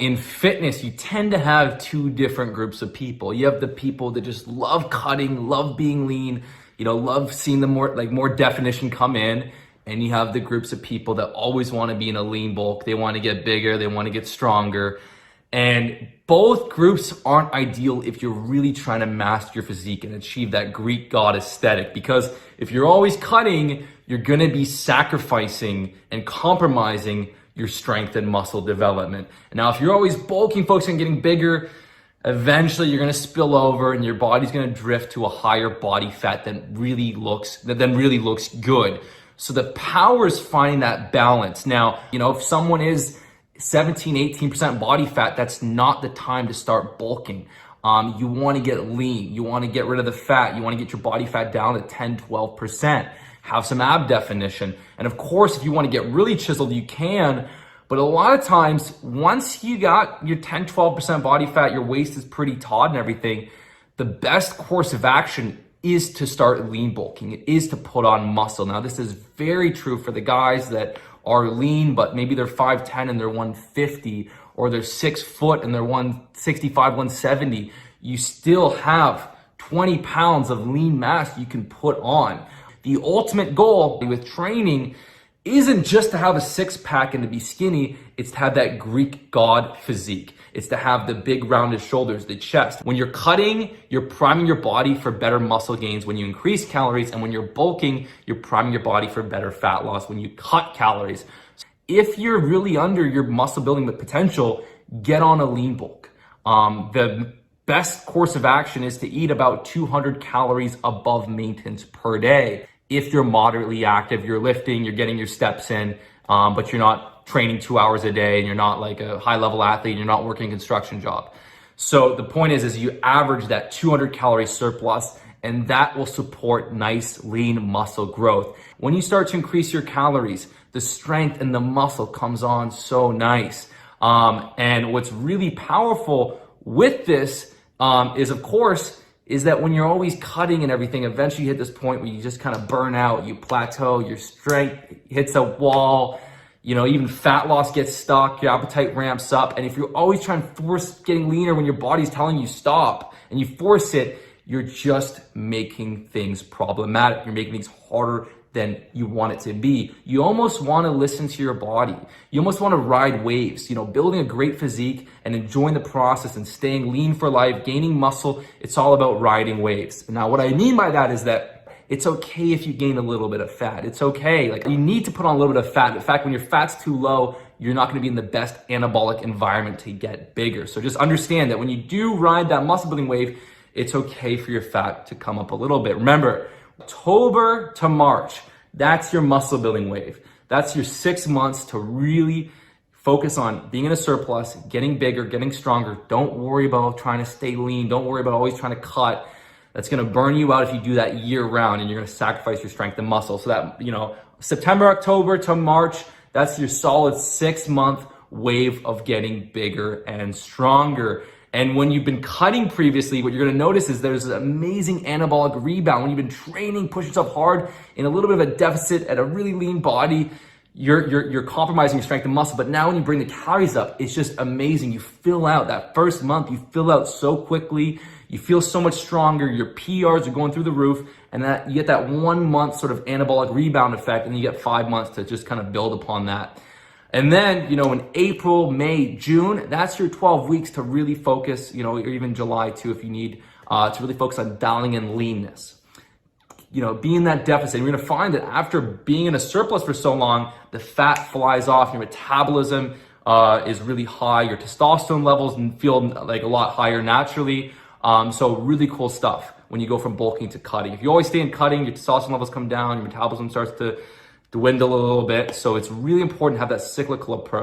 in fitness, you tend to have two different groups of people. You have the people that just love cutting, love being lean, love seeing the more definition come in. And you have the groups of people that always want to be in a lean bulk. They want to get bigger, they want to get stronger. And both groups aren't ideal if you're really trying to master your physique and achieve that Greek god aesthetic. Because if you're always cutting, you're going to be sacrificing and compromising your strength and muscle development. And now, if you're always bulking, focusing on getting bigger, eventually you're going to spill over and your body's going to drift to a higher body fat that really looks good. So the power is finding that balance. Now, if someone is 17, 18% body fat, that's not the time to start bulking. You want to get lean. You want to get rid of the fat. You want to get your body fat down to 10, 12%. Have some ab definition. And of course, if you want to get really chiseled, you can. But a lot of times, once you got your 10, 12% body fat, your waist is pretty taut and everything, the best course of action is to start lean bulking. It is to put on muscle. Now, this is very true for the guys that are lean, but maybe they're 5'10" and they're 150, or they're 6 foot and they're 165, 170. You still have 20 pounds of lean mass you can put on. The ultimate goal with training isn't just to have a six-pack and to be skinny, it's to have that Greek god physique. It's to have the big rounded shoulders, the chest. When you're cutting, you're priming your body for better muscle gains when you increase calories, and when you're bulking, you're priming your body for better fat loss when you cut calories. If you're really under your muscle building potential, get on a lean bulk. The best course of action is to eat about 200 calories above maintenance per day. If you're moderately active, you're lifting, you're getting your steps in, but you're not training 2 hours a day and you're not like a high level athlete and you're not working a construction job. So the point is you average that 200 calorie surplus, and that will support nice lean muscle growth. When you start to increase your calories, the strength and the muscle comes on so nice. And what's really powerful with this is that when you're always cutting and everything, eventually you hit this point where you just kind of burn out, you plateau, your strength hits a wall, even fat loss gets stuck, your appetite ramps up. And if you're always trying to force getting leaner when your body's telling you stop and you force it, you're just making things problematic. You're making things harder than you want it to be. You almost want to listen to your body. You almost want to ride waves, building a great physique and enjoying the process and staying lean for life, gaining muscle. It's all about riding waves. Now, what I mean by that is that it's okay if you gain a little bit of fat. It's okay. You need to put on a little bit of fat. In fact, when your fat's too low, you're not going to be in the best anabolic environment to get bigger. So just understand that when you do ride that muscle building wave, it's okay for your fat to come up a little bit. Remember, October to March, that's your muscle building wave. That's your 6 months to really focus on being in a surplus, getting bigger, getting stronger. Don't worry about trying to stay lean. Don't worry about always trying to cut. That's going to burn you out if you do that year round, and you're going to sacrifice your strength and muscle. So that, September, October to March, that's your solid 6 month wave of getting bigger and stronger. And when you've been cutting previously, what you're going to notice is there's an amazing anabolic rebound. When you've been training, pushing yourself hard in a little bit of a deficit at a really lean body, you're compromising your strength and muscle. But now when you bring the calories up, it's just amazing. You fill out that first month, you fill out so quickly. You feel so much stronger. Your PRs are going through the roof, and that you get that 1 month sort of anabolic rebound effect, and then you get 5 months to just kind of build upon that. And then, in April, May, June, that's your 12 weeks to really focus, or even July too, if you need to really focus on dialing in leanness. Be in that deficit. And you're gonna find that after being in a surplus for so long, the fat flies off, your metabolism is really high, your testosterone levels feel like a lot higher naturally. So really cool stuff when you go from bulking to cutting. If you always stay in cutting, your testosterone levels come down, your metabolism starts to dwindle a little bit. So it's really important to have that cyclical approach.